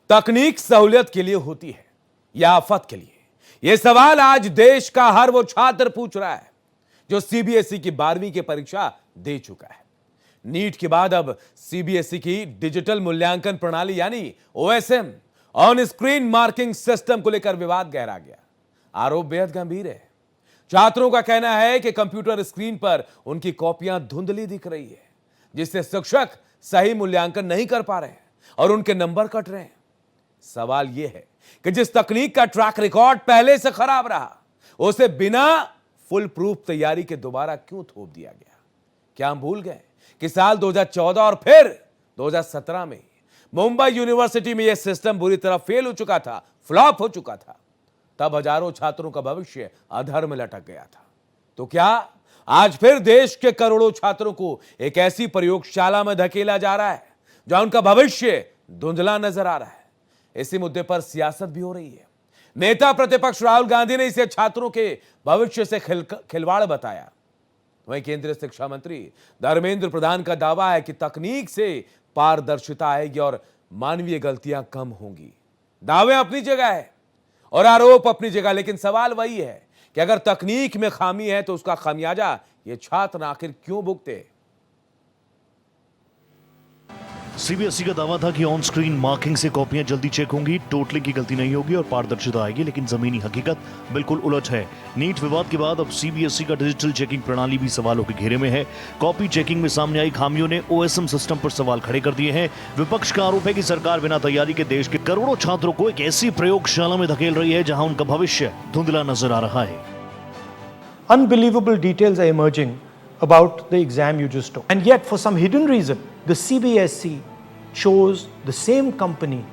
तकनीक सहूलियत के लिए होती है या आफत के लिए? यह सवाल आज देश का हर वो छात्र पूछ रहा है जो सीबीएसई की 12वीं की परीक्षा दे चुका है। नीट के बाद अब सीबीएसई की डिजिटल मूल्यांकन प्रणाली यानी OSM on screen marking system को लेकर विवाद गहरा गया। आरोप बेहद गंभीर है। छात्रों का कहना है कि कंप्यूटर स्क्रीन पर उनकी कॉपियां धुंधली दिख रही है, जिससे शिक्षक सही मूल्यांकन नहीं कर पा रहे हैं और उनके नंबर कट रहे हैं। सवाल यह है कि जिस तकनीक का ट्रैक रिकॉर्ड पहले से खराब रहा, उसे बिना फुल प्रूफ तैयारी के दोबारा क्यों थोप दिया गया? क्या हम भूल गए कि साल 2014 और फिर 2017 में मुंबई यूनिवर्सिटी में यह सिस्टम बुरी तरह फेल हो चुका था, फ्लॉप हो चुका था। तब हजारों छात्रों का भविष्य अधर में लटक गया था। तो क्या आज फिर देश के करोड़ों छात्रों को एक ऐसी प्रयोगशाला में धकेला जा रहा है जहां उनका भविष्य धुंधला नजर आ रहा है? इसी मुद्दे पर सियासत भी हो रही है। नेता प्रतिपक्ष राहुल गांधी ने इसे छात्रों के भविष्य से खिलवाड़ बताया। वहीं केंद्रीय शिक्षा मंत्री धर्मेंद्र प्रधान का दावा है कि तकनीक से पारदर्शिता आएगी और मानवीय गलतियां कम होंगी। दावे अपनी जगह है और आरोप अपनी जगह, लेकिन सवाल वही है कि अगर तकनीक में खामी है तो उसका खामियाजा ये छात्र आखिर क्यों भुगते? सीबीएसई का दावा था कि ऑन स्क्रीन मार्किंग से कॉपियां जल्दी चेक होंगी, टोटलिंग की गलती नहीं होगी और पारदर्शिता आएगी, लेकिन जमीनी हकीकत बिल्कुल उलट है। नीट विवाद के बाद अब सीबीएसई का डिजिटल चेकिंग प्रणाली भी सवालों के घेरे में है। कॉपी चेकिंग में सामने आई खामियों ने ओएसएम सिस्टम पर सवाल खड़े कर दिए हैं। विपक्ष का आरोप है कि सरकार बिना तैयारी के देश के करोड़ों छात्रों को एक ऐसी प्रयोगशाला में धकेल रही है जहां उनका भविष्य धुंधला नजर आ रहा है। Unbelievable details are emerging about the exam you just took. And yet, for some hidden reason, the CBSE chose the same company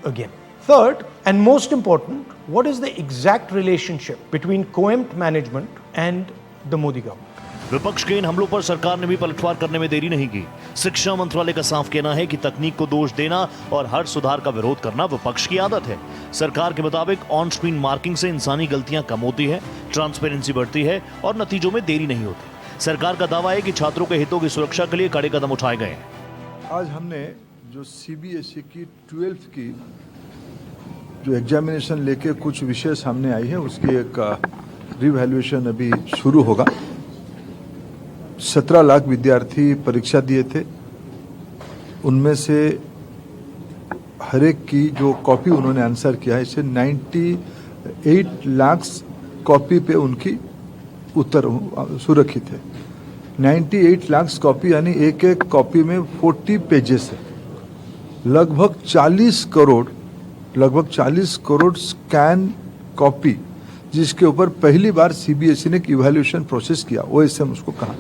again. Third, and most important, what is the exact relationship between COEMT management and the Modi government? विपक्ष के इन हमलों पर सरकार ने भी पलटवार करने में देरी नहीं की। शिक्षा मंत्रालय का साफ कहना है कि तकनीक को दोष देना और हर सुधार का विरोध करना विपक्ष की आदत है। सरकार के मुताबिक ऑन स्क्रीन मार्किंग से इंसानी गलतियां कम होती है, ट्रांसपेरेंसी बढ़ती है और नतीजों में देरी नहीं होती। सरकार का दावा है कि छात्रों के हितों की सुरक्षा के लिए कड़े कदम उठाए गए हैं। आज हमने जो सीबीएसई की 12th की जो एग्जामिनेशन लेके कुछ विषय सामने आई है, उसकी एक रिवैल्यूएशन अभी शुरू होगा। 17 लाख विद्यार्थी परीक्षा दिए थे। उनमें से हर एक की जो कॉपी उन्होंने आंसर किया है, इससे 98 लाख कॉपी पे उनकी उत्तर सुरक्षित है। 98 लाख कॉपी यानी एक एक कॉपी में 40 पेजेस है। लगभग 40 करोड़ स्कैन कॉपी, जिसके ऊपर पहली बार सीबीएसई ने इवैल्यूएशन प्रोसेस किया, ओएसएम उसको कहा।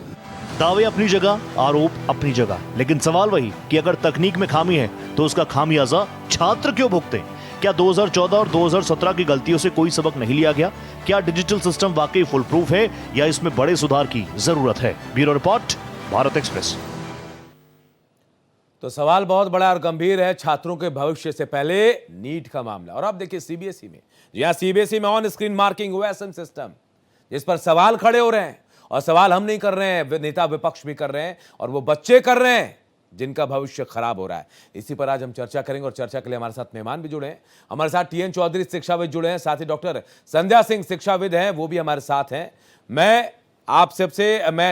दावे अपनी जगह, आरोप अपनी जगह, लेकिन सवाल वही कि अगर तकनीक में खामी है तो उसका खामियाजा छात्र क्यों भुगते? क्या 2014 और 2017 की गलतियों से कोई सबक नहीं लिया गया? क्या डिजिटल सिस्टम वाकई फुल प्रूफ है या इसमें बड़े सुधार की जरूरत है? Bureau report, Bharat express. तो सवाल बहुत बड़ा और गंभीर है। छात्रों के भविष्य से पहले नीट का मामला, और अब देखिए सीबीएसई में, यहां सीबीएसई में on screen marking OSM system, जिस पर सवाल खड़े हो रहे हैं। और सवाल हम नहीं कर रहे हैं, नेता विपक्ष भी कर रहे हैं और वो बच्चे कर रहे हैं जिनका भविष्य खराब हो रहा है। इसी पर आज हम चर्चा करेंगे और चर्चा के लिए हमारे साथ मेहमान भी जुड़े हैं। हमारे साथ टीएन चौधरी शिक्षाविद जुड़े हैं, साथ ही डॉक्टर संध्या सिंह शिक्षाविद हैं, वो भी हमारे साथ हैं। मैं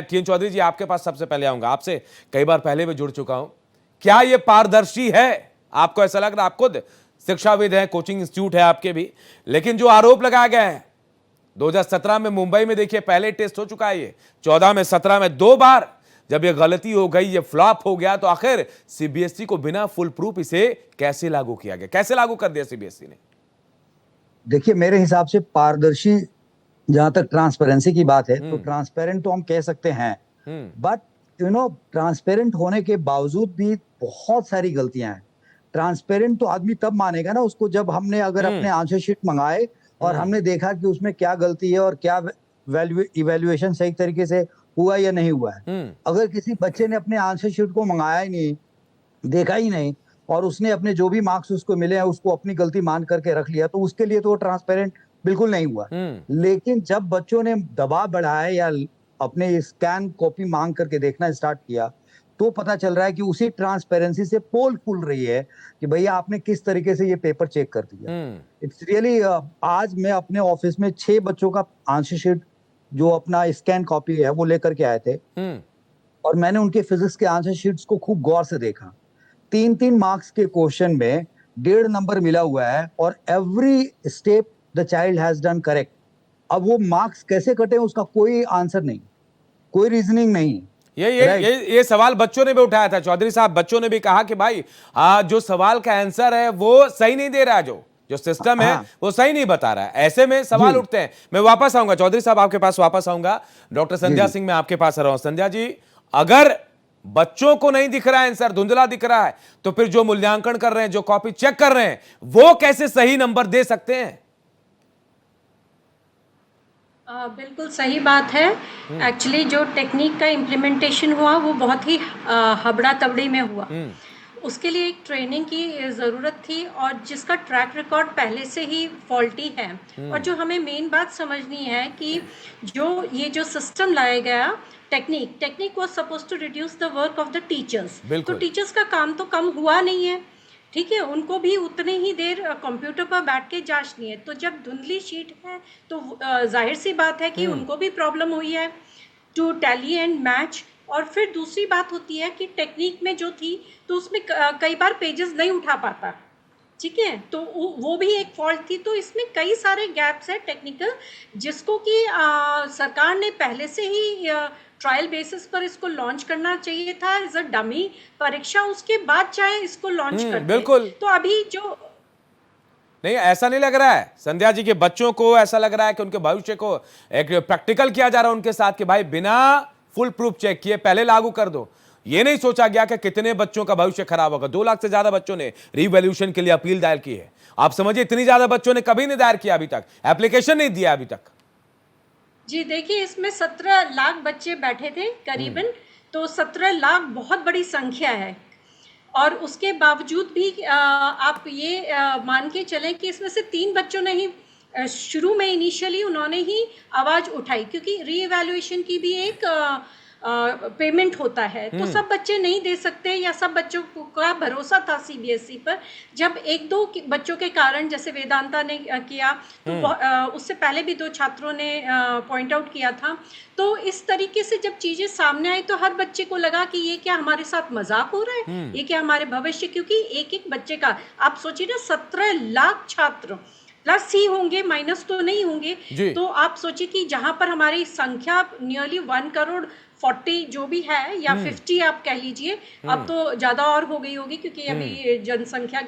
टीएन चौधरी जी आपके पास सबसे पहले आऊंगा। आपसे कई बार पहले भी जुड़ चुका हूं। क्या ये पारदर्शी है? आपको ऐसा लग रहा है? आप खुद शिक्षाविद हैं, कोचिंग इंस्टीट्यूट है आपके भी, लेकिन जो आरोप लगाया गया है 2017 में मुंबई में, देखिए पहले टेस्ट हो चुका है, ये 14 में 17 में 2 बार जब ये गलती हो गई, ये फ्लॉप हो गया, तो आखिर सीबीएसई को बिना फुल प्रूफ इसे कैसे लागू किया गया? कैसे लागू कर दिया सीबीएसई ने? देखिए, मेरे हिसाब से पारदर्शी, जहां तक ट्रांसपेरेंसी की बात है तो ट्रांसपेरेंट तो हम कह सकते हैं, बट ट्रांसपेरेंट होने के बावजूद भी बहुत सारी गलतियां हैं। ट्रांसपेरेंट तो आदमी तब मानेगा ना उसको, जब हमने अगर अपने आंसर शीट मंगाए और हमने देखा कि उसमें क्या गलती है और क्या इवैल्यूएशन सही तरीके से हुआ या नहीं हुआ है। अगर किसी बच्चे ने अपने आंसर शीट को मंगाया ही नहीं, देखा ही नहीं, और उसने अपने जो भी मार्क्स उसको मिले हैं उसको अपनी गलती मान करके रख लिया, तो उसके लिए तो वो ट्रांसपेरेंट बिल्कुल नहीं हुआ। लेकिन जब बच्चों ने दबाव बढ़ाया या अपने स्कैन कॉपी मांग करके देखना स्टार्ट किया, तो पता चल रहा है कि उसी ट्रांसपेरेंसी से पोल खुल रही है कि भैया आपने किस तरीके से ये पेपर चेक कर दिया। इट्स रियली, आज मैं अपने ऑफिस में 6 बच्चों का आंसर शीट जो अपना स्कैन कॉपी है वो लेकर के आए थे, और मैंने उनके फिजिक्स के आंसर शीट्स को खूब गौर से देखा। 3-3 मार्क्स के क्वेश्चन में 1.5 नंबर मिला हुआ है, और every step the child has done correct. अब वो मार्क्स कैसे कटे उसका कोई आंसर नहीं, कोई रीजनिंग नहीं। ये सवाल बच्चों ने भी उठाया था चौधरी साहब। बच्चों ने भी कहा कि भाई जो सवाल का आंसर है वो सही नहीं दे रहा, जो सिस्टम है वो सही नहीं बता रहा है। ऐसे में सवाल उठते हैं। मैं वापस आऊंगा चौधरी साहब, आपके पास वापस आऊंगा। डॉक्टर संध्या सिंह, मैं आपके पास आ रहा हूं। संध्या जी, अगर बच्चों को नहीं दिख रहा है आंसर, धुंधला दिख रहा है, तो फिर जो मूल्यांकन कर रहे हैं, जो कॉपी चेक कर रहे हैं, वो कैसे सही नंबर दे सकते हैं? बिल्कुल सही बात है। एक्चुअली जो टेक्निक का इम्प्लीमेंटेशन हुआ वो बहुत ही हबड़ा तबड़ी में हुआ। उसके लिए एक ट्रेनिंग की ज़रूरत थी, और जिसका ट्रैक रिकॉर्ड पहले से ही फॉल्टी है। और जो हमें मेन बात समझनी है कि जो सिस्टम लाया गया, technique was suppose to reduce the work of the teachers. तो टीचर्स का काम तो कम हुआ नहीं है, ठीक है, उनको भी उतने ही देर कंप्यूटर पर बैठ के जांचनी है। तो जब धुंधली शीट है तो जाहिर सी बात है कि उनको भी प्रॉब्लम हुई है टू टैली एंड मैच। और फिर दूसरी बात होती है कि टेक्निक में जो थी तो उसमें कई बार पेजेस नहीं उठा पाता, ठीक है, तो वो भी एक फॉल्ट थी। तो इसमें कई सारे गैप्स है टेक्निकल, जिसको कि सरकार ने पहले से ही ट्रायल बेसिस पर इसको लॉन्च करना चाहिए था एज अ डमी परीक्षा, उसके बाद चाहे इसको लॉन्च करते। बिल्कुल। तो अभी जो नहीं, ऐसा नहीं लग रहा है संध्या जी के बच्चों को, ऐसा लग रहा है कि उनके भविष्य को एक प्रैक्टिकल किया जा रहा है उनके साथ कि भाई बिना फुल प्रूफ चेक किए पहले लागू कर दो। ये नहीं सोचा गया कि कितने बच्चों का भविष्य खराब होगा। 2 लाख से ज्यादा बच्चों ने रीवैल्यूएशन के लिए अपील दायर की है। आप समझिए, इतनी ज्यादा बच्चों ने कभी नहीं दायर किया, अभी तक एप्लीकेशन नहीं दिया अभी तक। जी देखिए, इसमें 17 लाख बच्चे बैठे थे करीबन, तो 17 लाख बहुत बड़ी संख्या है। और उसके बावजूद भी आप ये मान के चलें कि इसमें से 3 बच्चों ने ही शुरू में इनिशियली उन्होंने ही आवाज़ उठाई, क्योंकि रीइवैल्यूएशन की भी एक पेमेंट होता है। तो सब बच्चे नहीं दे सकते, या सब बच्चों का भरोसा था सीबीएसई पर। जब 1-2 बच्चों के कारण, जैसे वेदांता ने किया, तो उससे पहले भी 2 छात्रों ने पॉइंट आउट किया था। तो इस तरीके से जब चीजें सामने आई तो हर बच्चे को लगा कि ये क्या हमारे साथ मजाक हो रहा है, ये क्या हमारे भविष्य, क्योंकि एक बच्चे का आप सोचिए ना, 17 लाख छात्र प्लस ही होंगे, माइनस तो नहीं होंगे। तो आप सोचिए कि जहां पर हमारी संख्या नियरली 1 करोड़ 40 जो भी है, या 50 आप कह लीजिए, अब तो ज्यादा और हो गई होगी क्योंकि अभी जनसंख्या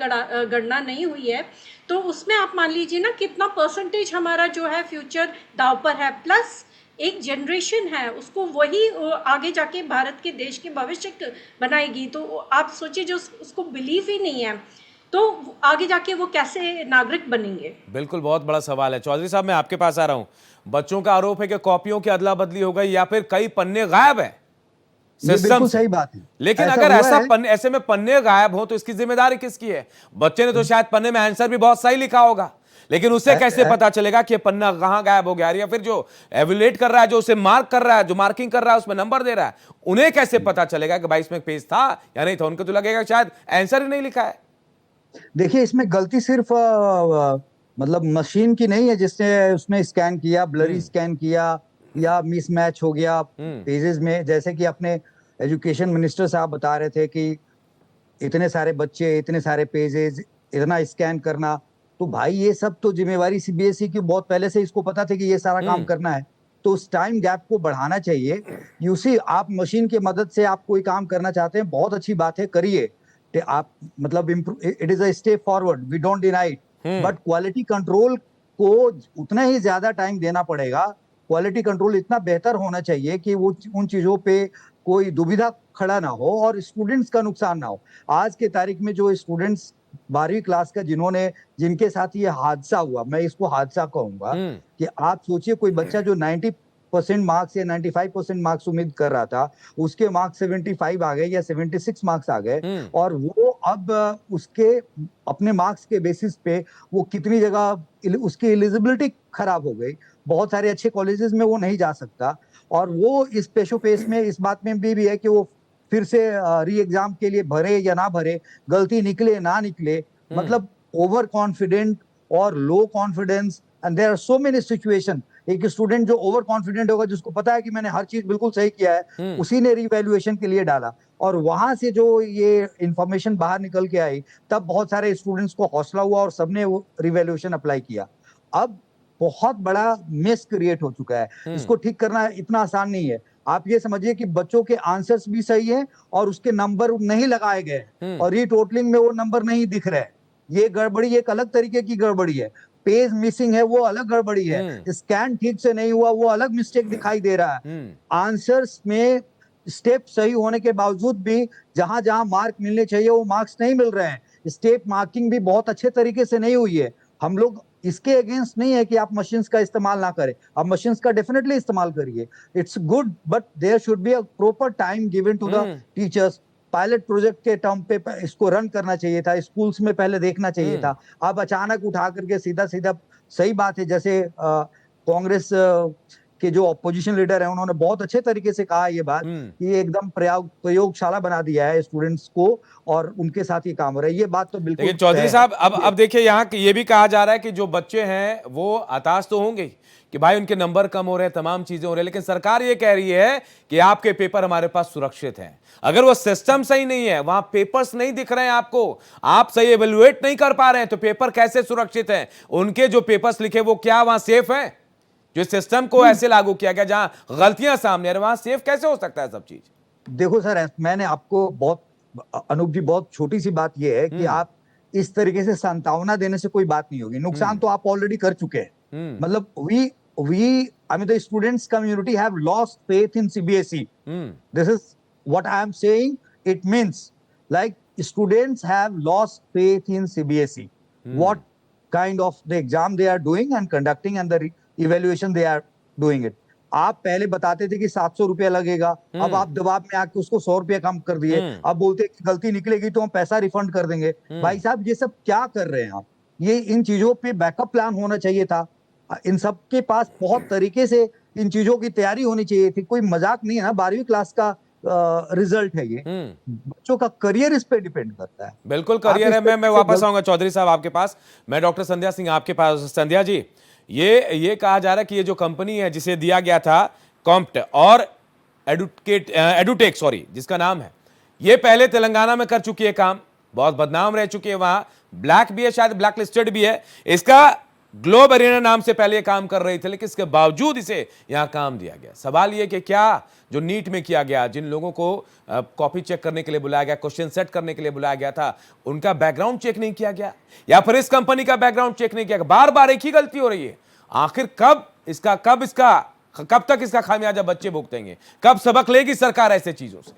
गणना नहीं हुई है। तो उसमें आप मान लीजिए ना कितना परसेंटेज हमारा जो है फ्यूचर दाव पर है, प्लस एक जनरेशन है, उसको वही आगे जाके भारत के देश के भविष्य बनाएगी। तो आप सोचिए, जो उसको बिलीव ही नहीं है तो आगे जाके वो कैसे नागरिक बनेंगे। बिल्कुल, बहुत बड़ा सवाल है। चौधरी साहब, मैं आपके पास आ रहा हूं। बच्चों का आरोप है कि कॉपियों की अदला बदली हो गई, या फिर कई पन्ने गायब है सिस्टम। बिल्कुल सही बात है। लेकिन अगर ऐसे में पन्ने गायब हो तो इसकी जिम्मेदारी किसकी है? बच्चे ने तो शायद पन्ने में आंसर भी बहुत सही लिखा होगा, लेकिन उसे कैसे पता चलेगा कि पन्ना कहां गायब हो गया? या फिर जो एवेल्युएट कर रहा है, जो उसे मार्क कर रहा है, जो मार्किंग कर रहा है, उसमें नंबर दे रहा है, उन्हें कैसे पता चलेगा कि भाई इसमें पेज था या नहीं था? उनको तो लगेगा शायद आंसर ही नहीं लिखा है। देखिए, इसमें गलती सिर्फ मतलब मशीन की नहीं है, जिसने उसने स्कैन किया, ब्लरी स्कैन किया, या मिसमैच हो गया पेजेस में। जैसे कि अपने एजुकेशन मिनिस्टर साहब बता रहे थे कि इतने सारे बच्चे, इतने सारे पेजेस, इतना स्कैन करना, तो भाई ये सब तो जिम्मेवारी सीबीएसई की बहुत पहले से इसको पता थे कि ये सारा काम करना है। तो उस टाइम गैप को बढ़ाना चाहिए। यूसी आप मशीन की मदद से आप कोई काम करना चाहते हैं, बहुत अच्छी बात है, करिए। आप मतलब it is a step forward, we don't deny it, but quality control को उतना ही ज्यादा टाइम देना पड़ेगा। क्वालिटी कंट्रोल इतना बेहतर होना चाहिए कि वो उन चीजों पे कोई दुविधा खड़ा ना हो और स्टूडेंट्स का नुकसान ना हो। आज के तारीख में जो स्टूडेंट्स 12वीं क्लास का जिनके साथ ये हादसा हुआ, मैं इसको हादसा कहूंगा, कि आप सोचिए कोई बच्चा जो 90% मार्क्स या 95% मार्क्स उम्मीद कर रहा था, उसके मार्क्स 75 आ गए या 76 मार्क्स आ गए, और वो अब उसके अपने मार्क्स के बेसिस पे वो कितनी जगह उसकी एलिजिबिलिटी खराब हो गई। बहुत सारे अच्छे कॉलेजेस में वो नहीं जा सकता, और वो इस पेशो पेश में इस बात में भी है कि वो फिर से री एग्जाम के लिए भरे या ना भरे, गलती निकले ना निकले, मतलब ओवर कॉन्फिडेंट और low confidence, and there are so many situation. एक स्टूडेंट जो ओवर कॉन्फिडेंट होगा, जिसको पता है कि मैंने हर चीज बिल्कुल सही किया है, उसी ने रिवैल्यूएशन के लिए डाला, और वहां से जो ये इंफॉर्मेशन बाहर निकल के आई, तब बहुत सारे स्टूडेंट्स को हौसला हुआ और सबने वो रिवैल्यूएशन अप्लाई किया। अब बहुत बड़ा मिस क्रिएट हो चुका है, इसको ठीक करना इतना आसान नहीं है। आप ये समझिए कि बच्चों के आंसर्स भी सही हैं और उसके नंबर नहीं लगाए गए और रीटोटलिंग में वो नंबर नहीं दिख रहे। ये गड़बड़ी एक अलग तरीके की गड़बड़ी है, पेज मिसिंग है वो अलग गड़बड़ी है, स्कैन ठीक से नहीं हुआ वो अलग मिस्टेक दिखाई दे रहा है। आंसर्स में स्टेप सही होने के बावजूद भी जहां जहां मार्क मिलने चाहिए वो मार्क्स नहीं मिल रहे हैं। स्टेप मार्किंग भी बहुत अच्छे तरीके से नहीं हुई है। हम लोग इसके अगेंस्ट नहीं है कि आप मशीन्स का इस्तेमाल ना करें, आप मशीन्स का डेफिनेटली इस्तेमाल करिए, it's good, but there should be a proper time given to the teachers. Pilot project के टर्म पे इसको रन करना चाहिए था, स्कूल्स में पहले देखना चाहिए था। अब अचानक उठा करके सीधा सीधा, सही बात है, जैसे कांग्रेस के जो ऑपोजिशन लीडर है उन्होंने बहुत अच्छे तरीके से कहा ये बात कि ये एकदम प्रयोगशाला बना दिया है स्टूडेंट्स को और उनके साथ ये काम हो रहा है। ये बात तो बिल्कुल। लेकिन चौधरी साहब, अब देखिए यहाँ ये भी कहा जा रहा है कि जो बच्चे हैं वो हताश तो होंगे कि भाई उनके नंबर कम हो रहे हैं, तमाम चीजें हो रही है, लेकिन सरकार ये कह रही है कि आपके पेपर हमारे पास सुरक्षित हैं। अगर वो सिस्टम सही नहीं है, वहां पेपर्स नहीं दिख रहे हैं आपको, आप सही एवेल्युएट नहीं कर पा रहे हैं, तो पेपर कैसे सुरक्षित हैं? उनके जो पेपर्स लिखे वो क्या वहां सेफ हैं? जो सिस्टम को ऐसे लागू किया गया जहां गलतियां सामने आ रही, वहां सेफ कैसे हो सकता है सब चीज? देखो सर, मैंने आपको बहुत, अनूप जी, बहुत छोटी सी बात यह है कि आप इस तरीके से सांत्वना देने से कोई बात नहीं होगी। नुकसान तो आप ऑलरेडी कर चुके हैं। मतलब I mean the students community have lost faith in CBSE. This is what I am saying. It means like students have lost faith in CBSE. What kind of the exam they are doing and conducting and the evaluation they are doing it. आप पहले बताते थे कि 700 रुपया लगेगा, अब आप दबाव में आके उसको 100 रुपया कम कर दिए। अब बोलते हैं कि गलती निकलेगी तो हम पैसा रिफंड कर देंगे। भाई साहब, ये सब क्या कर रहे हैं आप? ये इन चीजों पे बैकअप प्लान होना चाहिए था। इन सब के पास बहुत तरीके से इन चीजों की तैयारी होनी चाहिए थी। कोई मजाक नहीं है ना, 12वीं क्लास का रिजल्ट है ये। बच्चों का करियर इस पे डिपेंड करता है। बिल्कुल करियर है। मैं वापस आऊंगा चौधरी साहब आपके पास। मैं डॉक्टर संध्या सिंह आपके पास। संध्या जी, ये कहा जा रहा है कि ये जो कंपनी है जिसे दिया गया था कॉम्प्ट और एडुटेक जिसका नाम है, ये पहले तेलंगाना में कर चुकी है काम, बहुत बदनाम रह चुकी है, वहां ब्लैक भी है, शायद ब्लैक लिस्टेड भी है। इसका ग्लोब एरिना नाम से पहले काम कर रही थी, लेकिन इसके बावजूद इसे यहां काम दिया गया। सवाल यह कि क्या जो नीट में किया गया, जिन लोगों को कॉपी चेक करने के लिए बुलाया गया, क्वेश्चन सेट करने के लिए बुलाया गया था, उनका बैकग्राउंड चेक नहीं किया गया, या फिर इस कंपनी का बैकग्राउंड चेक नहीं किया गया? बार बार एक ही गलती हो रही है। आखिर कब तक इसका खामियाजा बच्चे भुगतेंगे? कब सबक लेगी सरकार ऐसे चीजों से?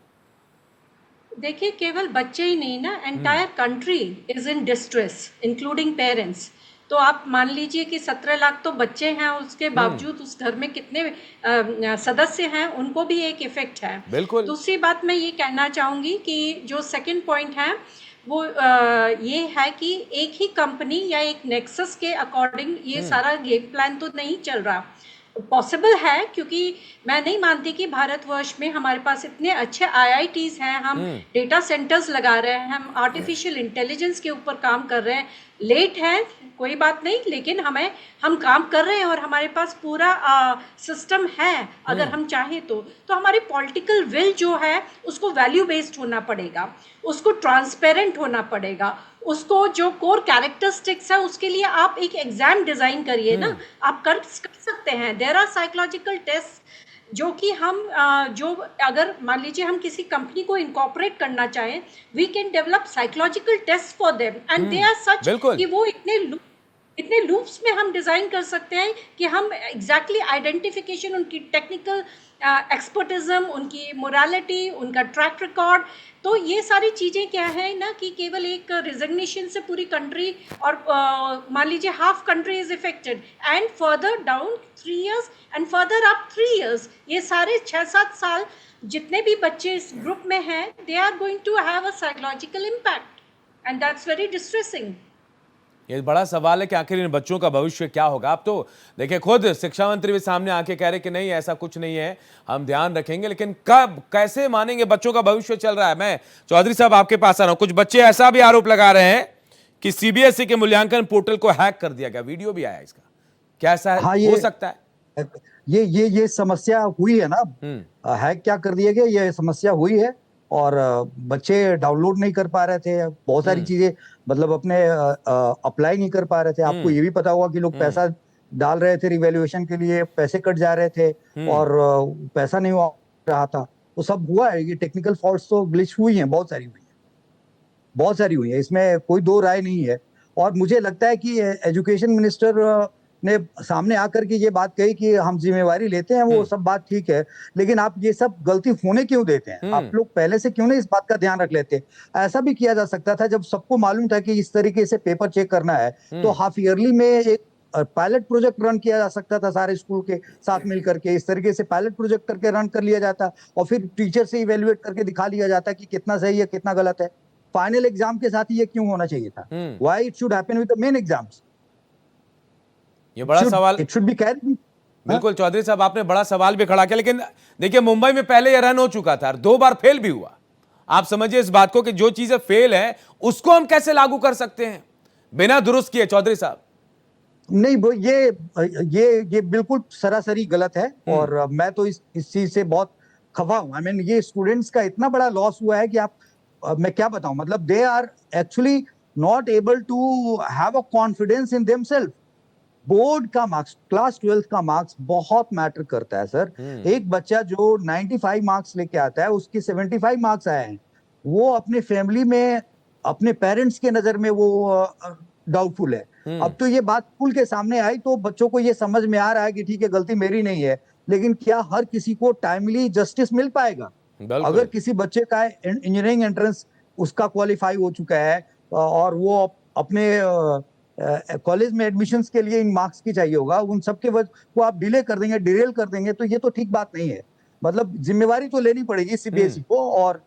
देखिए, केवल बच्चे ही नहीं ना, entire country is in distress including parents. तो आप मान लीजिए कि 17 लाख तो बच्चे हैं, उसके बावजूद उस घर में कितने सदस्य हैं, उनको भी एक इफेक्ट है। बिल्कुल। दूसरी बात मैं ये कहना चाहूँगी कि जो सेकंड पॉइंट है वो ये है कि एक ही कंपनी या एक नेक्सस के अकॉर्डिंग ये सारा गेम प्लान तो नहीं चल रहा। पॉसिबल है, क्योंकि मैं नहीं मानती कि भारतवर्ष में हमारे पास इतने अच्छे IITs हैं, हम डेटा सेंटर्स लगा रहे हैं, हम आर्टिफिशियल इंटेलिजेंस के ऊपर काम कर रहे हैं। लेट है कोई बात नहीं, लेकिन हम काम कर रहे हैं और हमारे पास पूरा सिस्टम है। अगर हम चाहें तो हमारी पॉलिटिकल विल जो है उसको वैल्यू बेस्ड होना पड़ेगा, उसको ट्रांसपेरेंट होना पड़ेगा, उसको जो कोर कैरेक्टरिस्टिक्स है उसके लिए आप एक एग्जाम डिजाइन करिए ना। आप कर सकते हैं। देयर आर साइकोलॉजिकल टेस्ट जो कि हम जो अगर मान लीजिए हम किसी कंपनी को इनकॉर्पोरेट करना चाहें, we can develop psychological test for them and they are such कि वो इतने लूप्स में हम डिजाइन कर सकते हैं कि हम एग्जैक्टली आइडेंटिफिकेशन, उनकी टेक्निकल एक्सपर्टिज्म, उनकी मोरालिटी, उनका ट्रैक रिकॉर्ड, तो ये सारी चीज़ें क्या है ना कि केवल एक रिजिग्नेशन से पूरी कंट्री और मान लीजिए half country is affected and further down 3 years and further up 3 years, ये सारे 6-7 साल जितने भी बच्चे इस ग्रुप में हैं, they are going to have a psychological impact and that's very distressing. ये बड़ा सवाल है कि आखिर इन बच्चों का भविष्य क्या होगा। आप तो देखिए, खुद शिक्षा मंत्री भी सामने आके कह रहे कि नहीं ऐसा कुछ नहीं है, हम ध्यान रखेंगे, लेकिन कब कैसे मानेंगे? बच्चों का भविष्य चल रहा है। मैं चौधरी साहब आपके पास आ रहा हूं। कुछ बच्चे ऐसा भी आरोप लगा रहे हैं कि सीबीएसई के मूल्यांकन पोर्टल को हैक कर दिया गया, वीडियो भी आया इसका, क्या ऐसा हाँ, हो सकता है? ये समस्या हुई है ना, हैक क्या कर दिया गया, ये समस्या हुई है। और बच्चे डाउनलोड नहीं कर पा रहे थे, बहुत सारी चीजें, मतलब अपने अप्लाई नहीं कर पा रहे थे। आपको ये भी पता होगा कि लोग पैसा डाल रहे थे रिवैल्यूएशन के लिए, पैसे कट जा रहे थे और पैसा नहीं आ रहा था। तो सब हुआ है, ये टेक्निकल फॉल्ट्स तो ग्लिच हुई हैं, बहुत सारी हुई हैं, बहुत सारी हुई है, इसमें कोई दो राय नहीं है। और मुझे लगता है कि एजुकेशन मिनिस्टर ने सामने आकर के ये बात कही कि हम जिम्मेवारी लेते हैं, वो सब बात ठीक है, लेकिन आप ये सब गलती होने क्यों देते हैं? आप लोग पहले से क्यों नहीं इस बात का ध्यान रख लेते? ऐसा भी किया जा सकता था, जब सबको मालूम था कि इस तरीके से पेपर चेक करना है, तो हाफ ईयरली में एक पायलट प्रोजेक्ट रन किया जा सकता था, सारे स्कूल के साथ मिलकर के इस तरीके से पायलट प्रोजेक्ट करके रन कर लिया जाता, और फिर टीचर से इवेल्युएट करके दिखा लिया जाता कि कितना सही है कितना गलत है। फाइनल एग्जाम के साथ ही ये क्यों होना चाहिए था? Why it should happen with the main exams? ये बड़ा सवाल, इट शुड बी कैरिड। बिल्कुल चौधरी साहब, आपने बड़ा सवाल भी खड़ा किया, लेकिन देखिए मुंबई में पहले यह रन हो चुका था, 2 बार फेल भी हुआ। आप समझिए इस बात को कि जो चीजें फेल है उसको हम कैसे लागू कर सकते हैं बिना दुरुस्त किए? चौधरी साहब नहीं, वो ये बिल्कुल सरासरी गलत है, और मैं तो इस चीज से बहुत खफा हूं। आई मीन, ये स्टूडेंट्स का इतना बड़ा लॉस हुआ है कि मैं क्या बताऊं, मतलब they are actually not able to have a confidence in themselves. Board का मार्क्स, क्लास 12th का मार्क्स बहुत मैटर करता है सर। एक बच्चा जो 95 मार्क्स लेके आता है, उसके 75 मार्क्स आए हैं, वो अपने फैमिली में, अपने पेरेंट्स के नजर में वो डाउटफुल है। अब तो ये बात खुल के सामने आई, तो बच्चों को ये समझ में आ रहा है कि ठीक है, गलती मेरी नहीं है, लेकिन क्या हर किसी को टाइमली जस्टिस मिल पाएगा? अगर किसी बच्चे का इंजीनियरिंग एंट्रेंस उसका क्वालिफाई हो चुका है, और वो अपने कॉलेज में एडमिशंस के लिए इन मार्क्स की चाहिए होगा, उन सबके को आप डिले कर देंगे, डिरेल कर देंगे, तो ये तो ठीक बात नहीं है। मतलब जिम्मेवारी तो लेनी पड़ेगी सीबीएसई को, और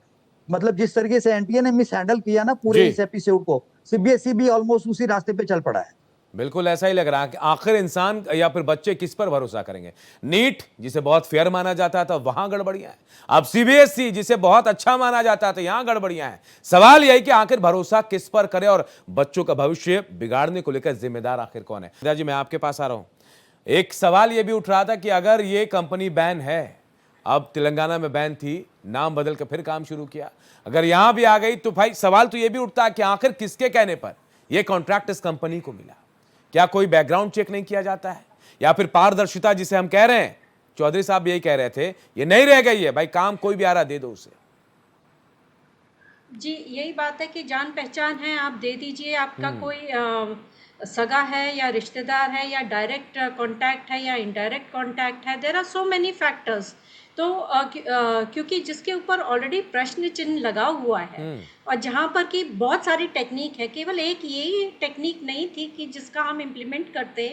मतलब जिस तरीके से एनटीए ने मिस हैंडल किया ना पूरे इस एपिसोड को, सीबीएसई भी ऑलमोस्ट उसी रास्ते पे चल पड़ा है। बिल्कुल ऐसा ही लग रहा है कि आखिर इंसान या फिर बच्चे किस पर भरोसा करेंगे? नीट जिसे बहुत फेयर माना जाता था, वहां गड़बड़ियां हैं। अब सीबीएसई जिसे बहुत अच्छा माना जाता था, यहां गड़बड़ियां हैं। सवाल यही कि आखिर भरोसा किस पर करें, और बच्चों का भविष्य बिगाड़ने को लेकर जिम्मेदार आखिर कौन है? जी, मैं आपके पास आ रहा हूं। एक सवाल यह भी उठ रहा था कि अगर ये कंपनी बैन है, अब तेलंगाना में बैन थी, नाम बदल कर फिर काम शुरू किया, अगर यहां भी आ गई, तो भाई सवाल तो यह भी उठता है कि आखिर किसके कहने पर यह कॉन्ट्रैक्ट इस कंपनी को मिला? क्या कोई बैकग्राउंड चेक नहीं किया जाता है? या फिर पारदर्शिता जिसे हम कह रहे हैं, चौधरी साहब यही कह रहे थे, ये नहीं रह गई है? भाई काम कोई भी आ रहा दे दो उसे। जी, यही बात है कि जान पहचान है, आप दे दीजिए। आपका कोई सगा है या रिश्तेदार है या डायरेक्ट कांटेक्ट है या इनडायरेक्ट कांटेक्ट है, there are so many factors. तो क्योंकि जिसके ऊपर ऑलरेडी प्रश्न चिन्ह लगा हुआ है, और जहाँ पर कि बहुत सारी टेक्निक है, केवल एक यही टेक्निक नहीं थी कि जिसका हम इम्प्लीमेंट करते,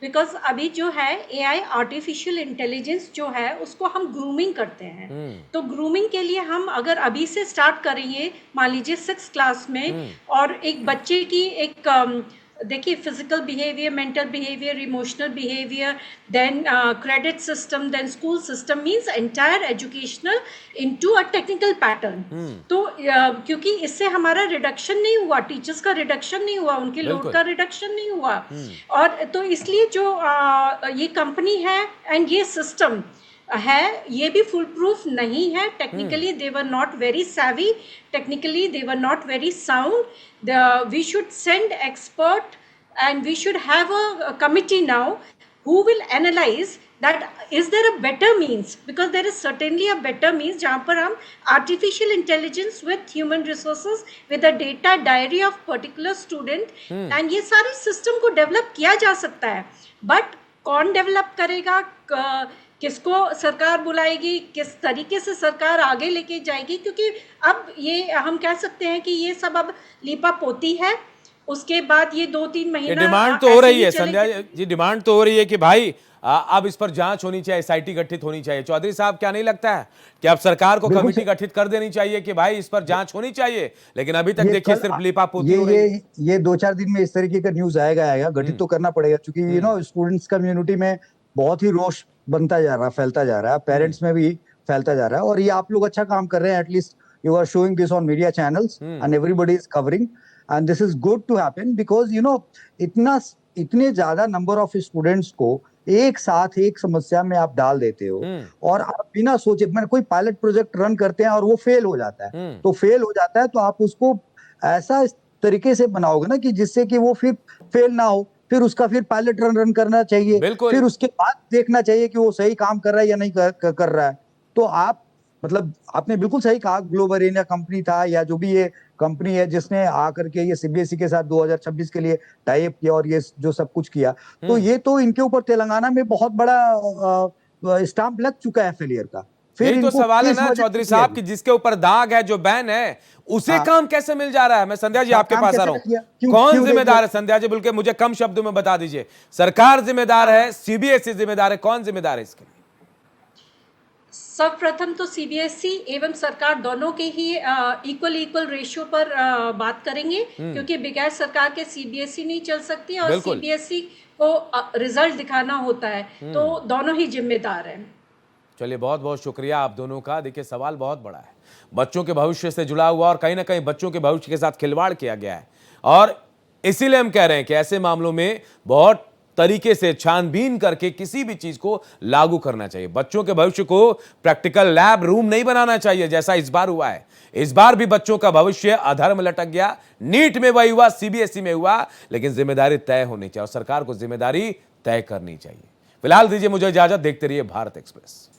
बिकॉज अभी जो है एआई, आर्टिफिशियल इंटेलिजेंस जो है, उसको हम ग्रूमिंग करते हैं। तो ग्रूमिंग के लिए हम अगर अभी से स्टार्ट करेंगे, मान लीजिए 6th क्लास में, और एक बच्चे की एक देखिए physical behaviour, mental behaviour, emotional behaviour, then credit system, then school system, means entire educational into a technical pattern. तो क्योंकि इससे हमारा रिडक्शन नहीं हुआ, टीचर्स का रिडक्शन नहीं हुआ, उनके लोड का रिडक्शन नहीं हुआ, और तो इसलिए जो ये कंपनी है एंड ये सिस्टम है, ये भी फुल प्रूफ नहीं है। Technically they were not very savvy, technically they were not very sound. We should send expert and we should have a committee now who will analyze that is there a better means, because there is certainly a better means जहाँ पर हम artificial intelligence with human resources with the data diary of particular student and ये सारी system को develop किया जा सकता है। but कौन develop करेगा, किसको सरकार बुलाएगी, किस तरीके से सरकार आगे लेके जाएगी, क्योंकि अब ये हम कह सकते हैं कि ये सब अब लीपा पोती है। उसके बाद ये 2-3 महीना डिमांड तो हो रही है संध्या जी, डिमांड तो हो रही है कि भाई अब इस पर जांच होनी चाहिए, एसआईटी गठित होनी चाहिए। चौधरी साहब, क्या नहीं लगता है कि अब सरकार को कमेटी गठित कर देनी चाहिए कि भाई इस पर जांच होनी चाहिए? लेकिन अभी तक देखिए सिर्फ लिपापोती हो रही है। ये 2-4 दिन में इस तरीके का न्यूज आएगा, गठित तो करना पड़ेगा, क्योंकि स्टूडेंट्स कम्युनिटी में बहुत ही रोष बनता जा रहा है, फैलता जा रहा है, पेरेंट्स में भी फैलता जा रहा है। और ये आप लोग अच्छा काम कर रहे हैं, at least you are showing this on media channels and everybody is covering, and this is good to happen, because इतने ज्यादा नंबर ऑफ स्टूडेंट्स को एक साथ एक समस्या में आप डाल देते हो, और आप बिना सोचे, मैंने कोई पायलट प्रोजेक्ट रन करते हैं और वो फेल हो जाता है, तो आप उसको ऐसा इस तरीके से बनाओगे ना कि जिससे कि वो फिर फेल ना हो, फिर उसका फिर पायलट रन करना चाहिए, फिर उसके बाद देखना चाहिए कि वो सही काम कर रहा है या नहीं कर रहा है। तो आप मतलब आपने बिल्कुल सही कहा, ग्लोबल एरिना कंपनी था या जो भी ये कंपनी है जिसने आकर के ये सीबीएसई के साथ 2026 के लिए टाई अप किया और ये जो सब कुछ किया, तो ये तो इनके ऊपर तेलंगाना में बहुत बड़ा स्टाम्प लग चुका है फेलियर का। फिर यही तो सवाल है ना चौधरी साहब कि जिसके ऊपर दाग है, जो बैन है, उसे काम कैसे मिल जा रहा है? मैं संध्या जी आपके पास आ रहा हूं, कौन जिम्मेदार है? संध्या जी बल्कि मुझे कम शब्दों में बता दीजिए, सरकार जिम्मेदार है, सीबीएसई जिम्मेदार है, कौन जिम्मेदार है इसके लिए? सर्वप्रथम तो सीबीएसई एवं सरकार दोनों के ही इक्वल रेशियो पर बात करेंगे, क्योंकि बगैर सरकार के सीबीएसई नहीं चल सकती, और सीबीएसई को रिजल्ट दिखाना होता है, तो दोनों ही जिम्मेदार हैं। चलिए, बहुत बहुत शुक्रिया आप दोनों का। देखिए, सवाल बहुत बड़ा है, बच्चों के भविष्य से जुड़ा हुआ, और कहीं ना कहीं बच्चों के भविष्य के साथ खिलवाड़ किया गया है, और इसीलिए हम कह रहे हैं कि ऐसे मामलों में बहुत तरीके से छानबीन करके किसी भी चीज को लागू करना चाहिए। बच्चों के भविष्य को प्रैक्टिकल लैब रूम नहीं बनाना चाहिए, जैसा इस बार हुआ है। इस बार भी बच्चों का भविष्य अधर में लटक गया। नीट में वही हुआ, सीबीएसई में हुआ, लेकिन जिम्मेदारी तय होनी चाहिए और सरकार को जिम्मेदारी तय करनी चाहिए। फिलहाल दीजिए मुझे इजाजत, देखते रहिए भारत एक्सप्रेस।